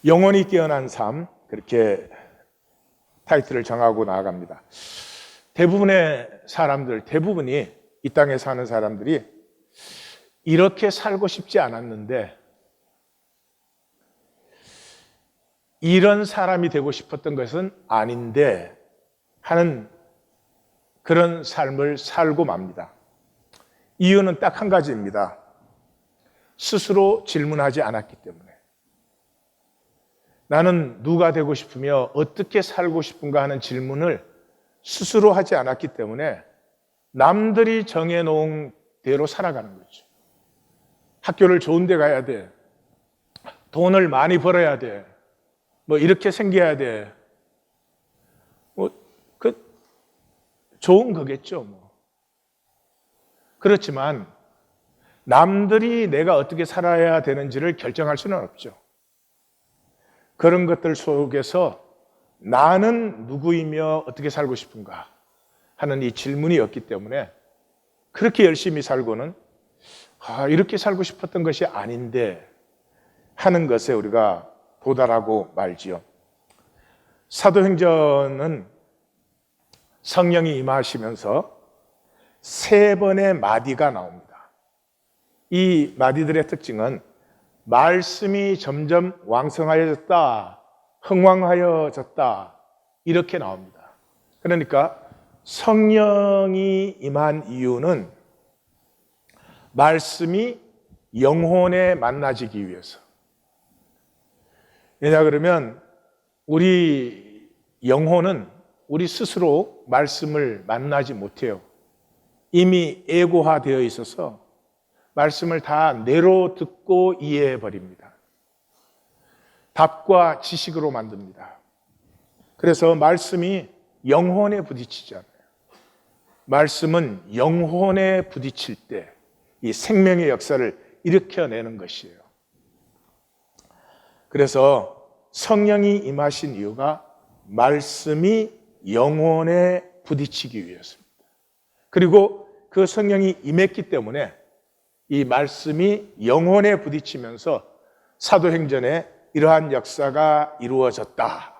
영혼이 깨어난 삶, 그렇게 타이틀을 정하고 나아갑니다. 대부분의 사람들, 대부분이 이 땅에 사는 사람들이 이렇게 살고 싶지 않았는데 이런 사람이 되고 싶었던 것은 아닌데 하는 그런 삶을 살고 맙니다. 이유는 딱 한 가지입니다. 스스로 질문하지 않았기 때문에. 나는 누가 되고 싶으며 어떻게 살고 싶은가 하는 질문을 스스로 하지 않았기 때문에 남들이 정해놓은 대로 살아가는 거죠. 학교를 좋은 데 가야 돼. 돈을 많이 벌어야 돼. 뭐 이렇게 생겨야 돼. 좋은 거겠죠. 뭐. 그렇지만 남들이 내가 어떻게 살아야 되는지를 결정할 수는 없죠. 그런 것들 속에서 나는 누구이며 어떻게 살고 싶은가 하는 이 질문이었기 때문에 그렇게 열심히 살고는 이렇게 살고 싶었던 것이 아닌데 하는 것에 우리가 도달하고 말지요. 사도행전은 성령이 임하시면서 3번의 마디가 나옵니다. 이 마디들의 특징은 말씀이 점점 왕성하여졌다, 흥왕하여졌다 이렇게 나옵니다. 그러니까 성령이 임한 이유는 말씀이 영혼에 만나지기 위해서. 왜냐 그러면 우리 영혼은 우리 스스로 말씀을 만나지 못해요. 이미 에고화되어 있어서 말씀을 다 뇌로 듣고 이해해버립니다. 답과 지식으로 만듭니다. 그래서 말씀이 영혼에 부딪히지 않아요. 말씀은 영혼에 부딪힐 때 이 생명의 역사를 일으켜내는 것이에요. 그래서 성령이 임하신 이유가 말씀이 영혼에 부딪히기 위해서입니다. 그리고 그 성령이 임했기 때문에 이 말씀이 영혼에 부딪히면서 사도행전에 이러한 역사가 이루어졌다.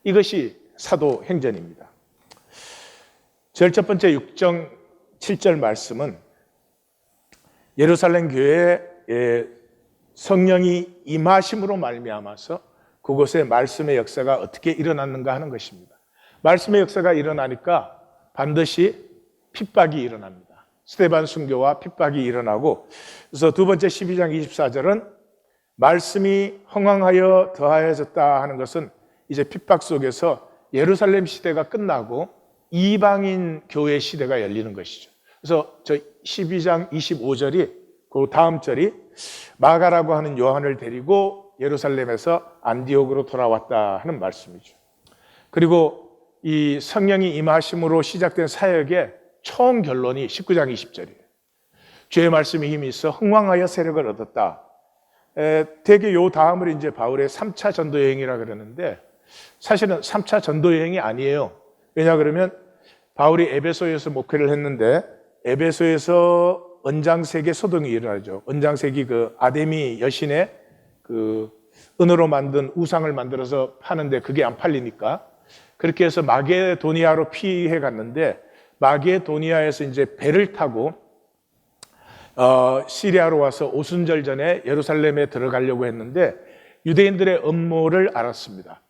이것이 사도행전입니다. 제일 첫 번째 6장 7절 말씀은 예루살렘 교회에 성령이 임하심으로 말미암아서 그곳에 말씀의 역사가 어떻게 일어났는가 하는 것입니다. 말씀의 역사가 일어나니까 반드시 핍박이 일어납니다. 스데반 순교와 핍박이 일어나고, 그래서 두 번째 12장 24절은 말씀이 흥왕하여 더하여졌다 하는 것은 이제 핍박 속에서 예루살렘 시대가 끝나고 이방인 교회 시대가 열리는 것이죠. 그래서 저 12장 25절이 그 다음 절이 마가라고 하는 요한을 데리고 예루살렘에서 안디옥으로 돌아왔다 하는 말씀이죠. 그리고 이 성령이 임하심으로 시작된 사역의 총 결론이 19장 20절이에요. 주의 말씀에 힘이 있어 흥왕하여 세력을 얻었다. 대개 요 다음을 이제 바울의 3차 전도 여행이라 그러는데 사실은 3차 전도 여행이 아니에요. 왜냐 그러면 바울이 에베소에서 목회를 했는데 에베소에서 언장색의 소동이 일어나죠. 언장색이 그 아데미 여신의 그 은으로 만든 우상을 만들어서 파는데 그게 안 팔리니까 그렇게 해서 마게도니아로 피해 갔는데 마게도니아에서 이제 배를 타고 시리아로 와서 오순절 전에 예루살렘에 들어가려고 했는데 유대인들의 음모를 알았습니다.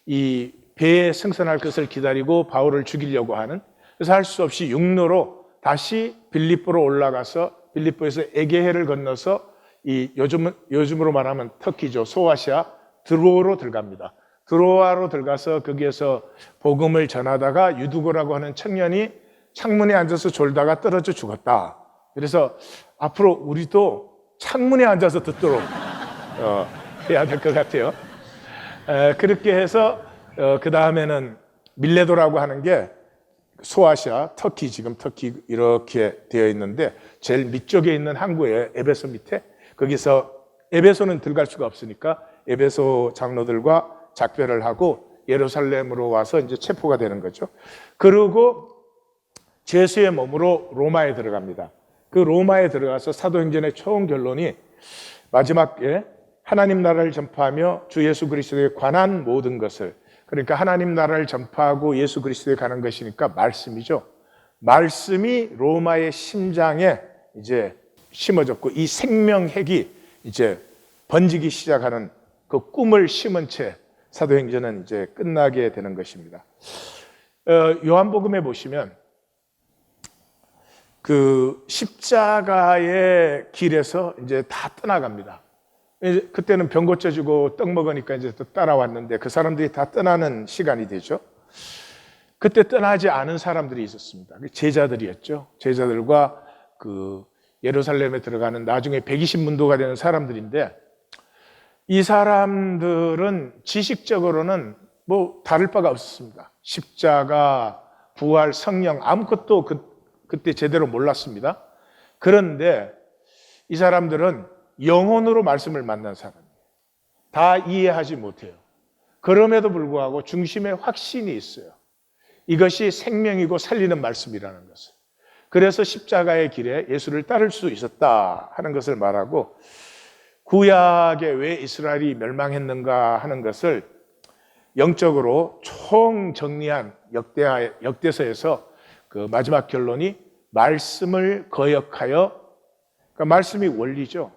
이 배에 승선할 것을 기다리고 바울을 죽이려고 하는, 그래서 할 수 없이 육로로 다시 빌립보로 올라가서 빌립보에서 에게해를 건너서 이 요즘으로 말하면 터키죠. 소아시아 드로아로 들어갑니다. 드로아로 들어가서 거기에서 복음을 전하다가 유두고라고 하는 청년이 창문에 앉아서 졸다가 떨어져 죽었다. 그래서 앞으로 우리도 창문에 앉아서 듣도록 해야 될 것 같아요. 그렇게 해서 그 다음에는 밀레도라고 하는 게 소아시아, 터키, 지금 터키 이렇게 되어 있는데 제일 밑쪽에 있는 항구에 에베소 밑에, 거기서 에베소는 들어갈 수가 없으니까 에베소 장로들과 작별을 하고 예루살렘으로 와서 이제 체포가 되는 거죠. 그리고 제수의 몸으로 로마에 들어갑니다. 그 로마에 들어가서 사도행전의 총 결론이 마지막에 하나님 나라를 전파하며 주 예수 그리스도에 관한 모든 것을, 그러니까 하나님 나라를 전파하고 예수 그리스도에 가는 것이니까 말씀이죠. 말씀이 로마의 심장에 이제 심어졌고, 이 생명핵이 이제 번지기 시작하는 그 꿈을 심은 채 사도행전은 이제 끝나게 되는 것입니다. 요한복음에 보시면 그 십자가의 길에서 이제 다 떠나갑니다. 그때는 병 고쳐주고 떡 먹으니까 이제 또 따라왔는데 그 사람들이 다 떠나는 시간이 되죠. 그때 떠나지 않은 사람들이 있었습니다. 제자들이었죠. 제자들과 그 예루살렘에 들어가는 나중에 120문도가 되는 사람들인데, 이 사람들은 지식적으로는 뭐 다를 바가 없었습니다. 십자가, 부활, 성령 아무것도 그때 제대로 몰랐습니다. 그런데 이 사람들은 영혼으로 말씀을 만난 사람이에요. 다 이해하지 못해요. 그럼에도 불구하고 중심에 확신이 있어요. 이것이 생명이고 살리는 말씀이라는 것을. 그래서 십자가의 길에 예수를 따를 수 있었다 하는 것을 말하고, 구약에 왜 이스라엘이 멸망했는가 하는 것을 영적으로 총정리한 역대서에서 그 마지막 결론이 말씀을 거역하여, 그러니까 말씀이 원리죠.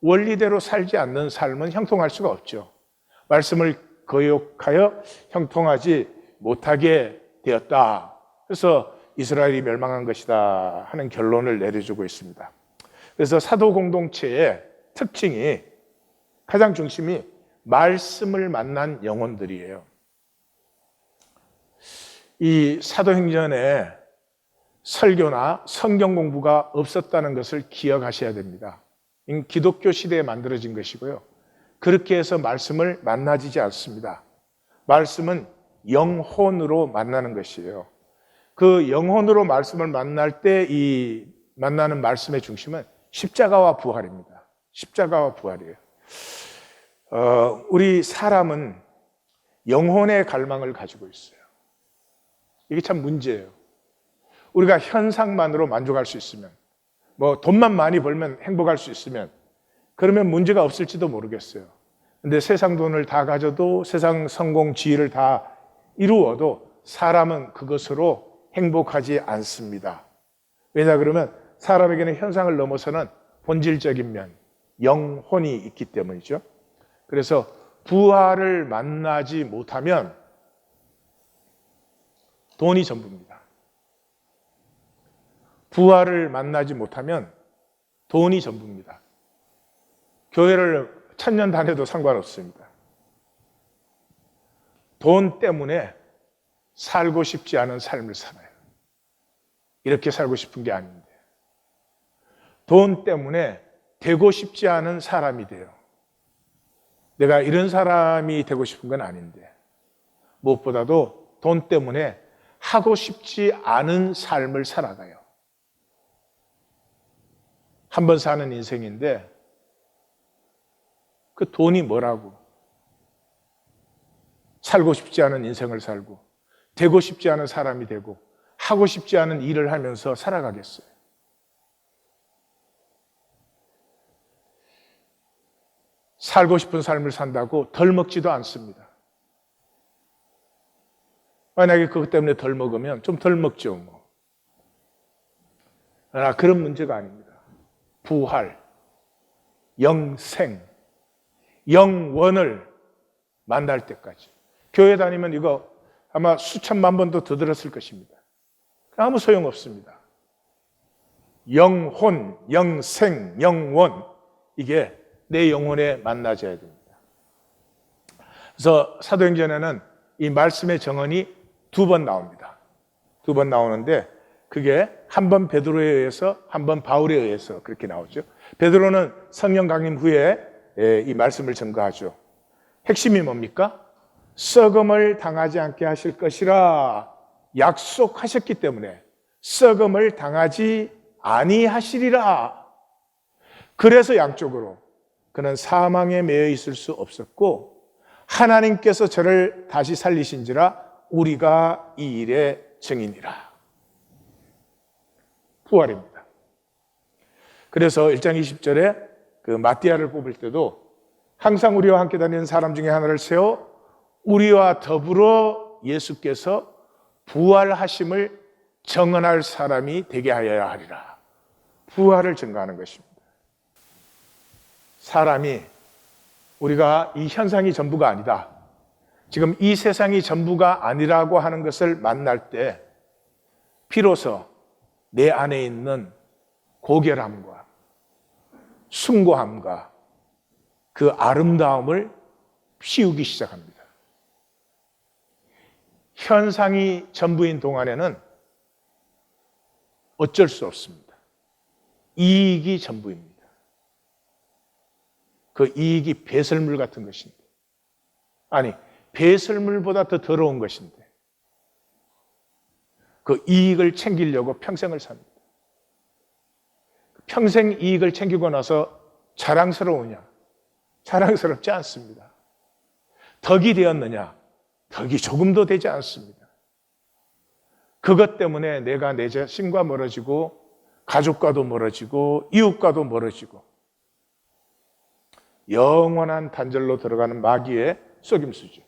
원리대로 살지 않는 삶은 형통할 수가 없죠. 말씀을 거역하여 형통하지 못하게 되었다. 그래서 이스라엘이 멸망한 것이다 하는 결론을 내려주고 있습니다. 그래서 사도 공동체의 특징이, 가장 중심이 말씀을 만난 영혼들이에요. 이 사도행전에 설교나 성경 공부가 없었다는 것을 기억하셔야 됩니다. 기독교 시대에 만들어진 것이고요. 그렇게 해서 말씀을 만나지지 않습니다. 말씀은 영혼으로 만나는 것이에요. 그 영혼으로 말씀을 만날 때 이 만나는 말씀의 중심은 십자가와 부활입니다. 십자가와 부활이에요. 우리 사람은 영혼의 갈망을 가지고 있어요. 이게 참 문제예요. 우리가 현상만으로 만족할 수 있으면, 뭐 돈만 많이 벌면 행복할 수 있으면, 그러면 문제가 없을지도 모르겠어요. 근데 세상 돈을 다 가져도, 세상 성공, 지위를 다 이루어도 사람은 그것으로 행복하지 않습니다. 왜냐 그러면 사람에게는 현상을 넘어서는 본질적인 면, 영혼이 있기 때문이죠. 그래서 부활을 만나지 못하면 돈이 전부입니다. 부활을 만나지 못하면 돈이 전부입니다. 교회를 1000년 다녀도 상관없습니다. 돈 때문에 살고 싶지 않은 삶을 살아요. 이렇게 살고 싶은 게 아닌데. 돈 때문에 되고 싶지 않은 사람이 돼요. 내가 이런 사람이 되고 싶은 건 아닌데, 무엇보다도 돈 때문에 하고 싶지 않은 삶을 살아가요. 한 번 사는 인생인데 그 돈이 뭐라고, 살고 싶지 않은 인생을 살고 되고 싶지 않은 사람이 되고 하고 싶지 않은 일을 하면서 살아가겠어요. 살고 싶은 삶을 산다고 덜 먹지도 않습니다. 만약에 그것 때문에 덜 먹으면 좀 덜 먹죠, 뭐. 그러나 그런 문제가 아닙니다. 부활, 영생, 영원을 만날 때까지. 교회 다니면 이거 아마 수천만 번도 더 들었을 것입니다. 아무 소용없습니다. 영혼, 영생, 영원, 이게 내 영혼에 만나져야 됩니다. 그래서 사도행전에는 이 말씀의 정언이 2번 나옵니다. 2번 나오는데 그게 한 번 베드로에 의해서, 한 번 바울에 의해서 그렇게 나오죠. 베드로는 성령 강림 후에 이 말씀을 전가하죠. 핵심이 뭡니까? 썩음을 당하지 않게 하실 것이라 약속하셨기 때문에 썩음을 당하지 아니하시리라. 그래서 양쪽으로 그는 사망에 매여 있을 수 없었고 하나님께서 저를 다시 살리신지라 우리가 이 일의 증인이라. 부활입니다. 그래서 1장 20절에 그 마띠아를 뽑을 때도 항상 우리와 함께 다니는 사람 중에 하나를 세워 우리와 더불어 예수께서 부활하심을 증언할 사람이 되게 하여야 하리라. 부활을 증거하는 것입니다. 사람이 우리가 이 현상이 전부가 아니다, 지금 이 세상이 전부가 아니라고 하는 것을 만날 때 비로소 내 안에 있는 고결함과 숭고함과 그 아름다움을 피우기 시작합니다. 현상이 전부인 동안에는 어쩔 수 없습니다. 이익이 전부입니다. 그 이익이 배설물 같은 것인데, 아니 배설물보다 더 더러운 것인데 그 이익을 챙기려고 평생을 삽니다. 평생 이익을 챙기고 나서 자랑스러우냐? 자랑스럽지 않습니다. 덕이 되었느냐? 덕이 조금도 되지 않습니다. 그것 때문에 내가 내 자신과 멀어지고 가족과도 멀어지고 이웃과도 멀어지고 영원한 단절로 들어가는 마귀의 속임수죠.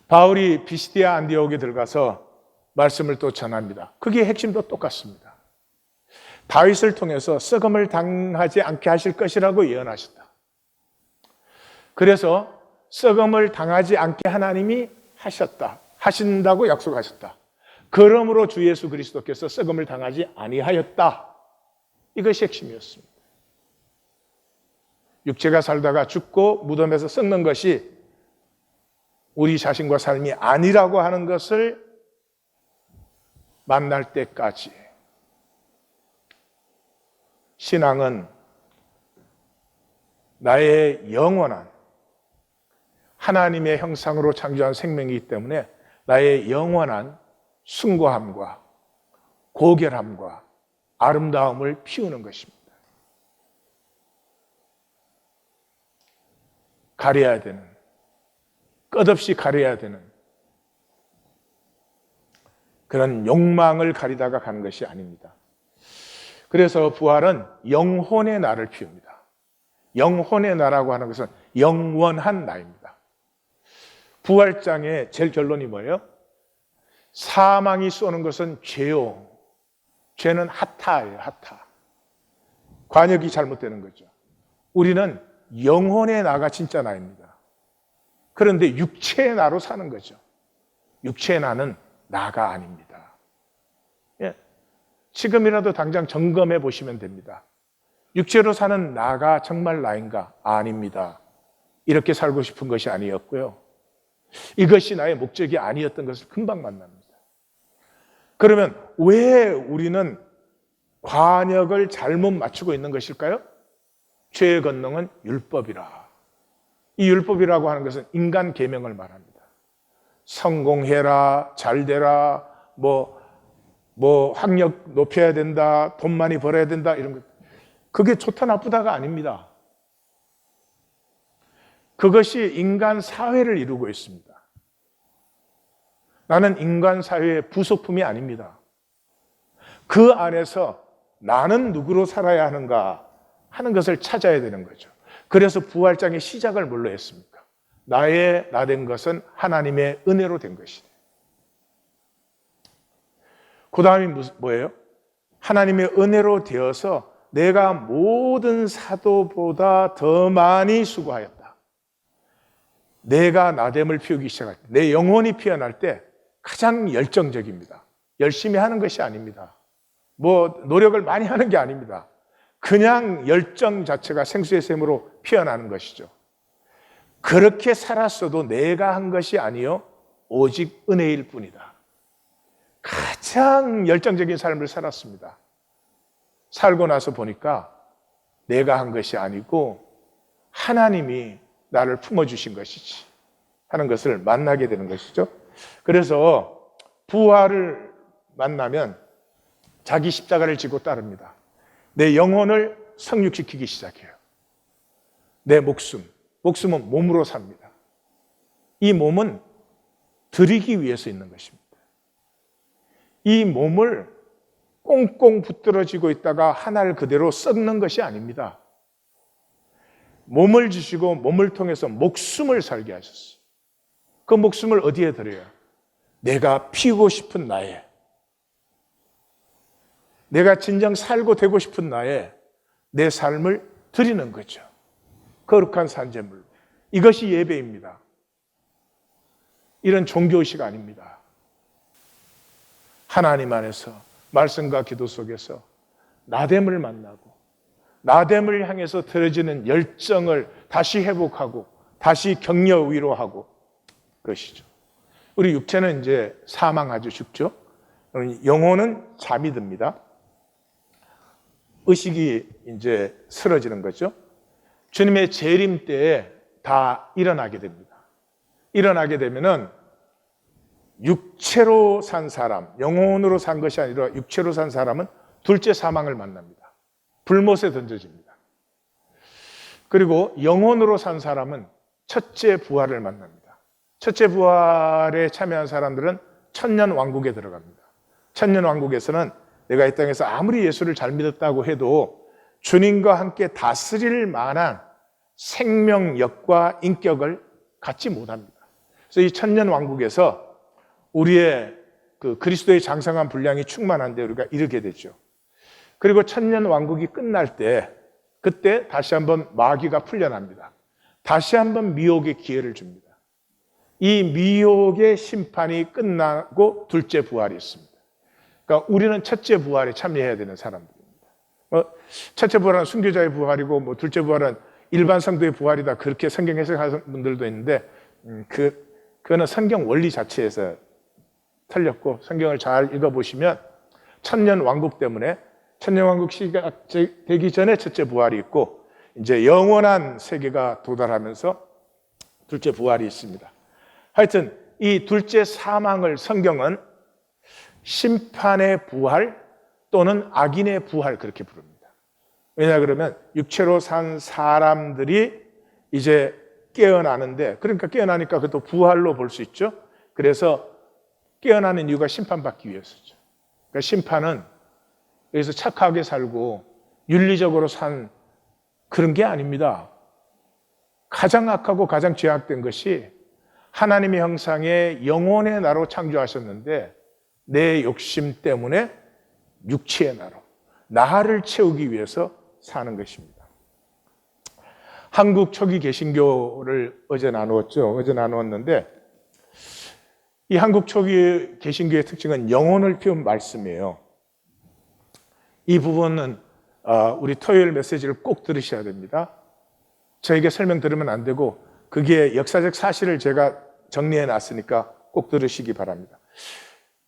바울이 비시디아 안디옥에 들어가서 말씀을 또 전합니다. 그게 핵심도 똑같습니다. 다윗을 통해서 썩음을 당하지 않게 하실 것이라고 예언하셨다. 그래서 썩음을 당하지 않게 하나님이 하신다고 약속하셨다. 그러므로 주 예수 그리스도께서 썩음을 당하지 아니하였다. 이것이 핵심이었습니다. 육체가 살다가 죽고 무덤에서 썩는 것이 우리 자신과 삶이 아니라고 하는 것을 만날 때까지 신앙은 나의 영원한 하나님의 형상으로 창조한 생명이기 때문에 나의 영원한 숭고함과 고결함과 아름다움을 피우는 것입니다. 가려야 되는, 끝없이 가려야 되는 그런 욕망을 가리다가 가는 것이 아닙니다. 그래서 부활은 영혼의 나를 피웁니다. 영혼의 나라고 하는 것은 영원한 나입니다. 부활장의 제일 결론이 뭐예요? 사망이 쏘는 것은 죄요. 죄는 하타예요, 하타. 관역이 잘못되는 거죠. 우리는 영혼의 나가 진짜 나입니다. 그런데 육체의 나로 사는 거죠. 육체의 나는 나가 아닙니다. 예. 지금이라도 당장 점검해 보시면 됩니다. 육체로 사는 나가 정말 나인가? 아닙니다. 이렇게 살고 싶은 것이 아니었고요. 이것이 나의 목적이 아니었던 것을 금방 만납니다. 그러면 왜 우리는 관역을 잘못 맞추고 있는 것일까요? 죄의 권능은 율법이라. 이 율법이라고 하는 것은 인간 계명을 말합니다. 성공해라, 잘되라, 학력 높여야 된다, 돈 많이 벌어야 된다, 이런 것. 그게 좋다 나쁘다가 아닙니다. 그것이 인간 사회를 이루고 있습니다. 나는 인간 사회의 부속품이 아닙니다. 그 안에서 나는 누구로 살아야 하는가 하는 것을 찾아야 되는 거죠. 그래서 부활장의 시작을 뭘로 했습니까? 나의 나 된 것은 하나님의 은혜로 된 것이다. 그 다음이 뭐예요? 하나님의 은혜로 되어서 내가 모든 사도보다 더 많이 수고하였다. 내가 나됨을 피우기 시작할 때, 내 영혼이 피어날 때 가장 열정적입니다. 열심히 하는 것이 아닙니다. 노력을 많이 하는 게 아닙니다. 그냥 열정 자체가 생수의 샘으로 피어나는 것이죠. 그렇게 살았어도 내가 한 것이 아니요 오직 은혜일 뿐이다. 가장 열정적인 삶을 살았습니다. 살고 나서 보니까 내가 한 것이 아니고 하나님이 나를 품어주신 것이지 하는 것을 만나게 되는 것이죠. 그래서 부활을 만나면 자기 십자가를 지고 따릅니다. 내 영혼을 성육시키기 시작해요. 내 목숨은 몸으로 삽니다. 이 몸은 드리기 위해서 있는 것입니다. 이 몸을 꽁꽁 붙들어지고 있다가 한 알 그대로 썩는 것이 아닙니다. 몸을 주시고 몸을 통해서 목숨을 살게 하셨어요. 그 목숨을 어디에 드려요? 내가 피우고 싶은 나에, 내가 진정 살고 되고 싶은 나에 내 삶을 드리는 거죠. 거룩한 산제물로. 이것이 예배입니다. 이런 종교의식 아닙니다. 하나님 안에서 말씀과 기도 속에서 나됨을 만나고 나됨을 향해서 들어지는 열정을 다시 회복하고 다시 격려 위로하고 그것이죠. 우리 육체는 이제 사망하죠. 죽죠. 영혼은 잠이 듭니다. 의식이 이제 쓰러지는 거죠. 주님의 재림 때에 다 일어나게 됩니다. 일어나게 되면은 육체로 산 사람, 영혼으로 산 것이 아니라 육체로 산 사람은 둘째 사망을 만납니다. 불못에 던져집니다. 그리고 영혼으로 산 사람은 첫째 부활을 만납니다. 첫째 부활에 참여한 사람들은 천년 왕국에 들어갑니다. 천년 왕국에서는 내가 이 땅에서 아무리 예수를 잘 믿었다고 해도 주님과 함께 다스릴 만한 생명력과 인격을 갖지 못합니다. 그래서 이 천년 왕국에서 우리의 그 그리스도의 장성한 분량이 충만한데 우리가 이르게 되죠. 그리고 천년 왕국이 끝날 때 그때 다시 한번 마귀가 풀려납니다. 다시 한번 미혹의 기회를 줍니다. 이 미혹의 심판이 끝나고 둘째 부활이 있습니다. 그러니까 우리는 첫째 부활에 참여해야 되는 사람들입니다. 첫째 부활은 순교자의 부활이고 둘째 부활은 일반 성도의 부활이다. 그렇게 성경 해석하는 분들도 있는데 그거는 성경 원리 자체에서 틀렸고 성경을 잘 읽어보시면 천년 왕국 때문에 천년 왕국 시기가 되기 전에 첫째 부활이 있고 이제 영원한 세계가 도달하면서 둘째 부활이 있습니다. 하여튼 이 둘째 사망을 성경은 심판의 부활 또는 악인의 부활 그렇게 부릅니다. 왜냐 그러면 육체로 산 사람들이 이제 깨어나는데 그러니까 깨어나니까 그것도 부활로 볼 수 있죠. 그래서 깨어나는 이유가 심판받기 위해서죠. 그러니까 심판은 여기서 착하게 살고 윤리적으로 산 그런 게 아닙니다. 가장 악하고 가장 죄악된 것이 하나님의 형상의 영혼의 나로 창조하셨는데 내 욕심 때문에 육체의 나로 나를 채우기 위해서 사는 것입니다. 한국 초기 개신교를 어제 나누었는데 이 한국 초기 개신교의 특징은 영혼을 피운 말씀이에요. 이 부분은 우리 토요일 메시지를 꼭 들으셔야 됩니다. 저에게 설명 들으면 안 되고 그게 역사적 사실을 제가 정리해 놨으니까 꼭 들으시기 바랍니다.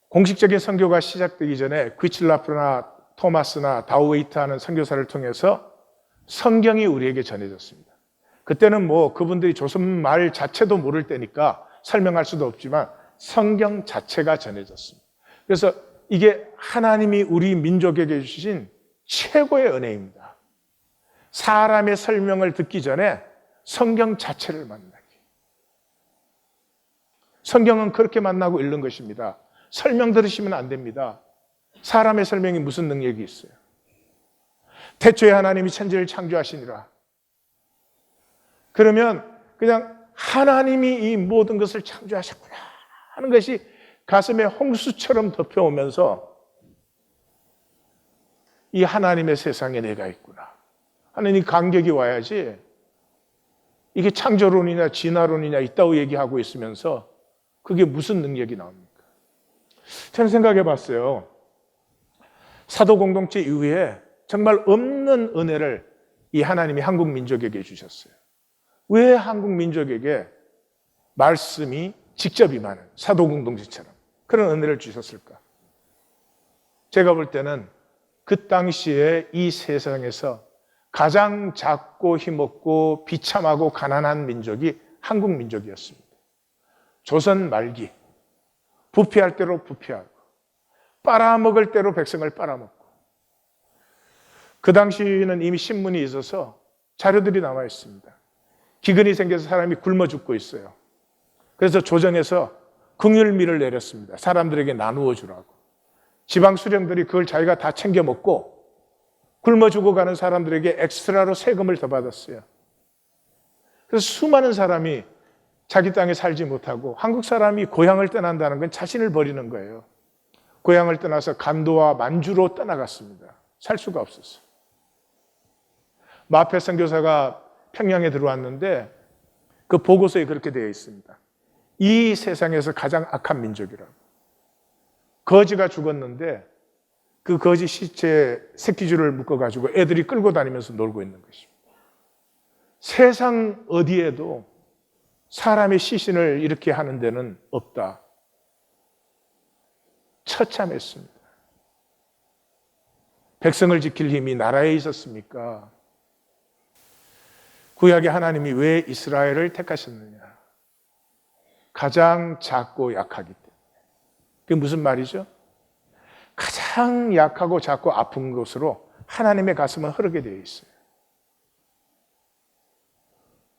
공식적인 선교가 시작되기 전에 귀칠라프나 토마스나 다우웨이트 하는 선교사를 통해서 성경이 우리에게 전해졌습니다. 그때는 그분들이 조선말 자체도 모를 때니까 설명할 수도 없지만 성경 자체가 전해졌습니다. 그래서 이게 하나님이 우리 민족에게 주신 최고의 은혜입니다. 사람의 설명을 듣기 전에 성경 자체를 만나기. 성경은 그렇게 만나고 읽는 것입니다. 설명 들으시면 안 됩니다. 사람의 설명이 무슨 능력이 있어요? 태초에 하나님이 천지를 창조하시니라. 그러면 그냥 하나님이 이 모든 것을 창조하셨구나 하는 것이 가슴에 홍수처럼 덮여오면서 이 하나님의 세상에 내가 있구나 하는 이 감격이 와야지 이게 창조론이냐 진화론이냐 있다고 얘기하고 있으면서 그게 무슨 능력이 나옵니까? 저는 생각해 봤어요. 사도 공동체 이후에 정말 없는 은혜를 이 하나님이 한국 민족에게 주셨어요. 왜 한국 민족에게 말씀이 직접 임하는 사도 공동체처럼 그런 은혜를 주셨을까? 제가 볼 때는 그 당시에 이 세상에서 가장 작고 힘없고 비참하고 가난한 민족이 한국 민족이었습니다. 조선 말기 부패할 대로 부패하고 빨아먹을 대로 백성을 빨아먹고 그 당시에는 이미 신문이 있어서 자료들이 남아 있습니다. 기근이 생겨서 사람이 굶어 죽고 있어요. 그래서 조정에서 긍휼미를 내렸습니다. 사람들에게 나누어 주라고. 지방 수령들이 그걸 자기가 다 챙겨 먹고 굶어 죽어가는 사람들에게 엑스트라로 세금을 더 받았어요. 그래서 수많은 사람이 자기 땅에 살지 못하고 한국 사람이 고향을 떠난다는 건 자신을 버리는 거예요. 고향을 떠나서 간도와 만주로 떠나갔습니다. 살 수가 없었어요. 마페 선교사가 평양에 들어왔는데 그 보고서에 그렇게 되어 있습니다. 이 세상에서 가장 악한 민족이라고. 거지가 죽었는데 그 거지 시체에 새끼줄을 묶어가지고 애들이 끌고 다니면서 놀고 있는 것입니다. 세상 어디에도 사람의 시신을 이렇게 하는 데는 없다. 처참했습니다. 백성을 지킬 힘이 나라에 있었습니까? 구약의 하나님이 왜 이스라엘을 택하셨느냐? 가장 작고 약하기 때문에. 그게 무슨 말이죠? 가장 약하고 작고 아픈 곳으로 하나님의 가슴은 흐르게 되어 있어요.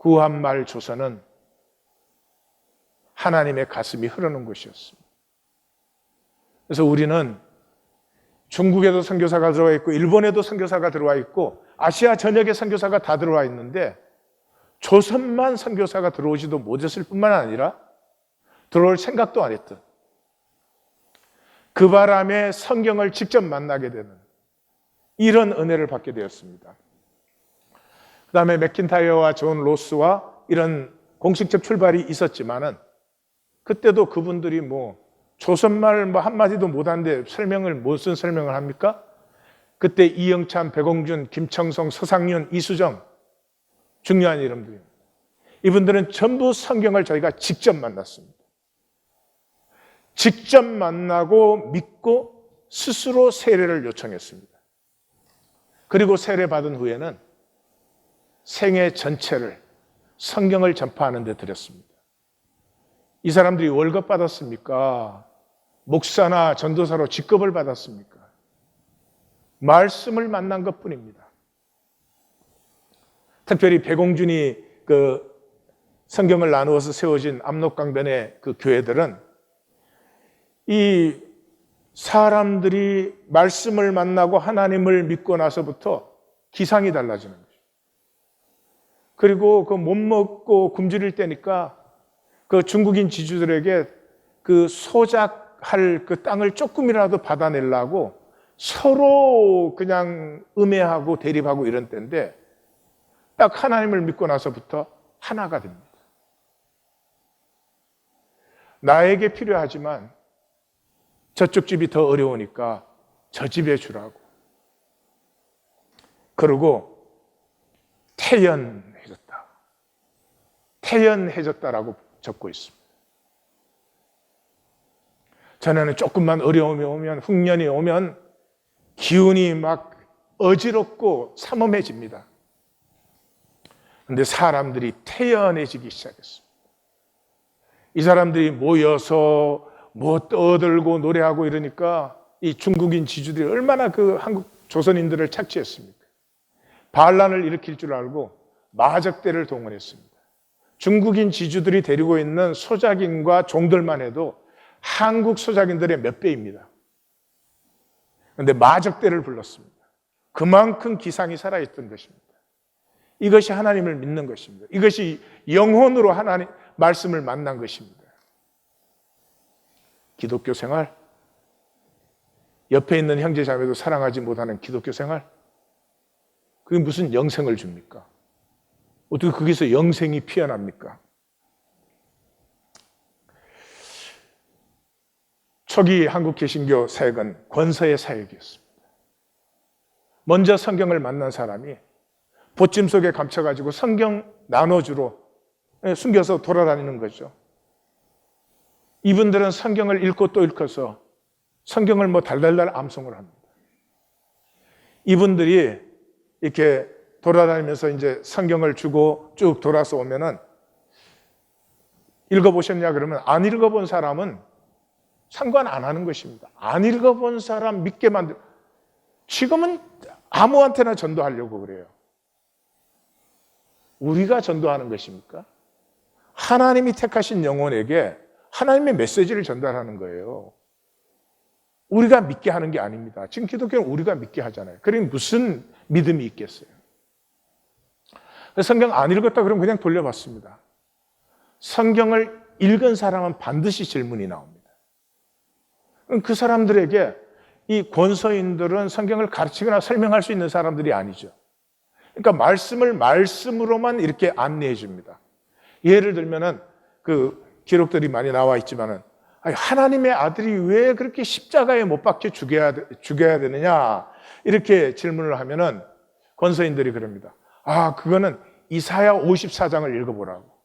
구한말 조선은 하나님의 가슴이 흐르는 곳이었습니다. 그래서 우리는 중국에도 선교사가 들어와 있고 일본에도 선교사가 들어와 있고 아시아 전역에 선교사가 다 들어와 있는데 조선만 선교사가 들어오지도 못했을 뿐만 아니라 들어올 생각도 안 했던 그 바람에 성경을 직접 만나게 되는 이런 은혜를 받게 되었습니다. 그 다음에 맥킨타이어와 존 로스와 이런 공식적 출발이 있었지만은 그때도 그분들이 조선말 한마디도 못하는데 무슨 설명을 합니까? 그때 이영찬, 백홍준, 김청성, 서상윤, 이수정 중요한 이름들입니다. 이분들은 전부 성경을 저희가 직접 만났습니다. 직접 만나고 믿고 스스로 세례를 요청했습니다. 그리고 세례 받은 후에는 생애 전체를 성경을 전파하는 데 드렸습니다. 이 사람들이 월급 받았습니까? 목사나 전도사로 직급을 받았습니까? 말씀을 만난 것뿐입니다. 특별히 백홍준이 그 성경을 나누어서 세워진 압록강변의 그 교회들은 이 사람들이 말씀을 만나고 하나님을 믿고 나서부터 기상이 달라지는 거죠. 그리고 그 못 먹고 굶주릴 때니까 그 중국인 지주들에게 그 소작할 그 땅을 조금이라도 받아내려고 서로 그냥 음해하고 대립하고 이런 때인데 딱 하나님을 믿고 나서부터 하나가 됩니다. 나에게 필요하지만 저쪽 집이 더 어려우니까 저 집에 주라고. 그리고 태연해졌다. 태연해졌다라고 적고 있습니다. 전에는 조금만 어려움이 오면, 흉년이 오면 기운이 막 어지럽고 삼엄해집니다. 그런데 사람들이 태연해지기 시작했습니다. 이 사람들이 모여서 떠들고 노래하고 이러니까 이 중국인 지주들이 얼마나 그 한국 조선인들을 착취했습니까? 반란을 일으킬 줄 알고 마적대를 동원했습니다. 중국인 지주들이 데리고 있는 소작인과 종들만 해도 한국 소작인들의 몇 배입니다. 그런데 마적대를 불렀습니다. 그만큼 기상이 살아있던 것입니다. 이것이 하나님을 믿는 것입니다. 이것이 영혼으로 하나님 말씀을 만난 것입니다. 기독교 생활, 옆에 있는 형제 자매도 사랑하지 못하는 기독교 생활, 그게 무슨 영생을 줍니까? 어떻게 거기서 영생이 피어납니까? 초기 한국 개신교 사역은 권서의 사역이었습니다. 먼저 성경을 만난 사람이 보찜 속에 감춰가지고 성경 나눠주러 숨겨서 돌아다니는 거죠. 이분들은 성경을 읽고 또 읽어서 성경을 달달달 암송을 합니다. 이분들이 이렇게 돌아다니면서 이제 성경을 주고 쭉 돌아서 오면은 읽어보셨냐 그러면 안 읽어본 사람은 상관 안 하는 것입니다. 안 읽어본 사람 믿게 만들. 지금은 아무한테나 전도하려고 그래요. 우리가 전도하는 것입니까? 하나님이 택하신 영혼에게 하나님의 메시지를 전달하는 거예요. 우리가 믿게 하는 게 아닙니다. 지금 기독교는 우리가 믿게 하잖아요. 그러니 무슨 믿음이 있겠어요? 성경 안 읽었다 그러면 그냥 돌려받습니다. 성경을 읽은 사람은 반드시 질문이 나옵니다. 그 사람들에게 이 권서인들은 성경을 가르치거나 설명할 수 있는 사람들이 아니죠. 그러니까 말씀을 말씀으로만 이렇게 안내해 줍니다. 예를 들면은 그 기록들이 많이 나와 있지만은 하나님의 아들이 왜 그렇게 십자가에 못 박혀 죽여야 되느냐 이렇게 질문을 하면은 권서인들이 그럽니다. 그거는 이사야 54장을 읽어보라고.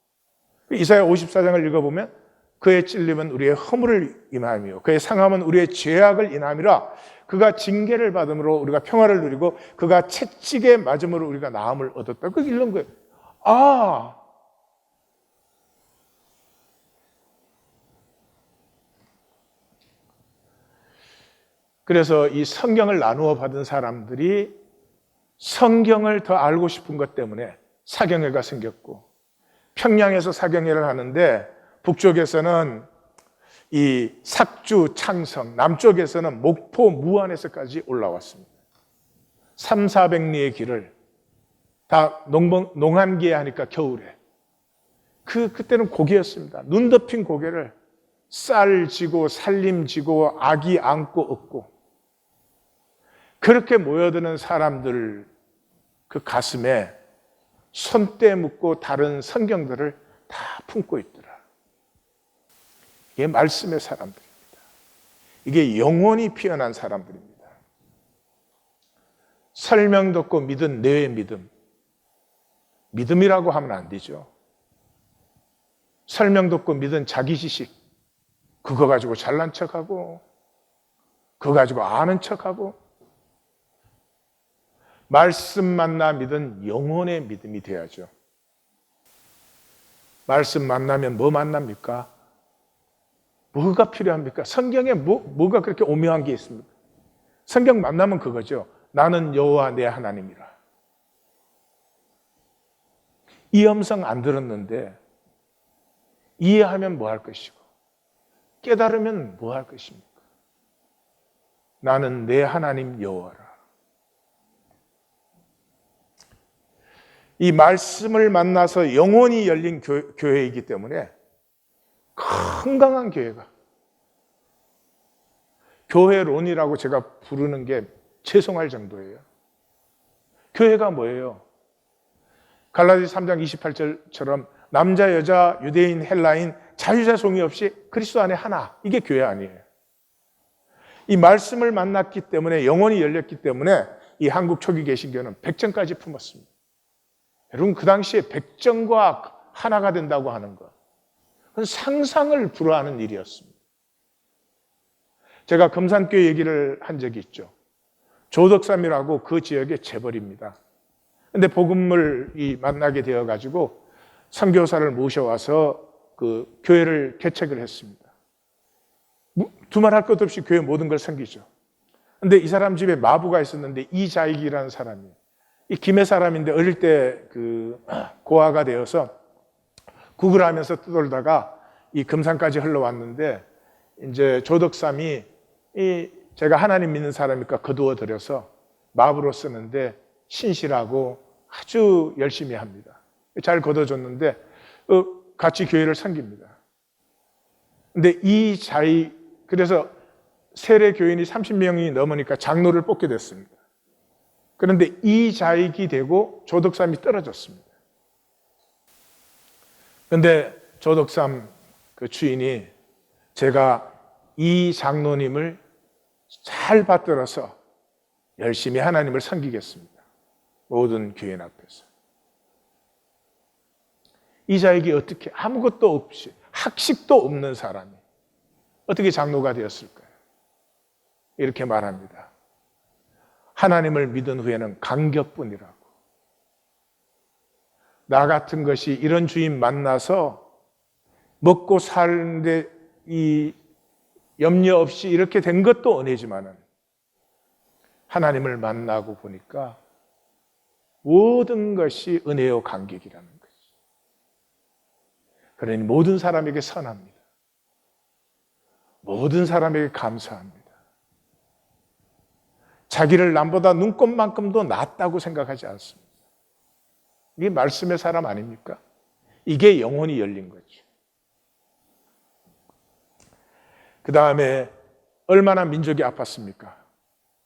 이사야 54장을 읽어보면 그의 찔림은 우리의 허물을 인함이요 그의 상함은 우리의 죄악을 인함이라. 그가 징계를 받음으로 우리가 평화를 누리고 그가 채찍에 맞음으로 우리가 나음을 얻었다. 그게 읽는 거예요. 그래서 이 성경을 나누어 받은 사람들이 성경을 더 알고 싶은 것 때문에 사경회가 생겼고, 평양에서 사경회를 하는데 북쪽에서는 이 삭주, 창성, 남쪽에서는 목포, 무안에서까지 올라왔습니다. 300~400리의 길을 다 농한기에 하니까 겨울에. 그때는 고개였습니다. 눈 덮인 고개를 쌀 지고 살림 지고 아기 안고 업고 그렇게 모여드는 사람들 그 가슴에 손때 묻고 다른 성경들을 다 품고 있더라. 이게 말씀의 사람들입니다. 이게 영혼이 피어난 사람들입니다. 설명 듣고 믿은 내 믿음. 믿음이라고 하면 안 되죠. 설명 듣고 믿은 자기 지식. 그거 가지고 잘난 척하고 그거 가지고 아는 척하고 말씀 만나 믿은 영혼의 믿음이 돼야죠. 말씀 만나면 뭐 만납니까? 뭐가 필요합니까? 성경에 뭐가 그렇게 오묘한 게 있습니까? 성경 만나면 그거죠. 나는 여호와 내 하나님이라. 이 음성 안 들었는데 이해하면 뭐 할 것이고 깨달으면 뭐 할 것입니까? 나는 내 하나님 여호와라. 이 말씀을 만나서 영혼이 열린 교회이기 때문에 건강한 교회가, 교회론이라고 제가 부르는 게 죄송할 정도예요. 교회가 뭐예요? 갈라디아서 3장 28절처럼 남자, 여자, 유대인, 헬라인, 자유자, 종이 없이 그리스도 안에 하나. 이게 교회 아니에요. 이 말씀을 만났기 때문에, 영혼이 열렸기 때문에 이 한국 초기 개신교는 100전까지 품었습니다. 여러분, 그 당시에 100전과 하나가 된다고 하는 것, 그건 상상을 불허하는 일이었습니다. 제가 금산교회 얘기를 한 적이 있죠. 조덕삼이라고 그 지역의 재벌입니다. 근데 복음을 만나게 되어가지고 선교사를 모셔와서 그 교회를 개척을 했습니다. 두말할 것 없이 교회 모든 걸 섬기죠. 근데 이 사람 집에 마부가 있었는데 이자익이라는 사람이에요. 이 김해 사람인데 어릴 때 그 고아가 되어서 구글하면서 떠돌다가 이 금산까지 흘러왔는데 이제 조덕삼이 제가 하나님 믿는 사람이니까 거두어 들여서 마부로 쓰는데 신실하고 아주 열심히 합니다. 잘 거둬줬는데 같이 교회를 섬깁니다. 근데 그래서 세례 교인이 30명이 넘으니까 장로를 뽑게 됐습니다. 그런데 이자익이 되고 조덕삼이 떨어졌습니다. 그런데 조덕삼 그 주인이 제가 이 장로님을 잘 받들어서 열심히 하나님을 섬기겠습니다. 모든 교인 앞에서. 이자익이 어떻게 아무것도 없이 학식도 없는 사람이 어떻게 장로가 되었을까요? 이렇게 말합니다. 하나님을 믿은 후에는 간격뿐이라고. 나 같은 것이 이런 주인 만나서 먹고 사는데 이 염려 없이 이렇게 된 것도 은혜지만은 하나님을 만나고 보니까 모든 것이 은혜요 간격이라는 것이. 그러니 모든 사람에게 선합니다. 모든 사람에게 감사합니다. 자기를 남보다 눈꼽만큼도 낫다고 생각하지 않습니다. 이게 말씀의 사람 아닙니까? 이게 영혼이 열린 거죠. 그 다음에 얼마나 민족이 아팠습니까?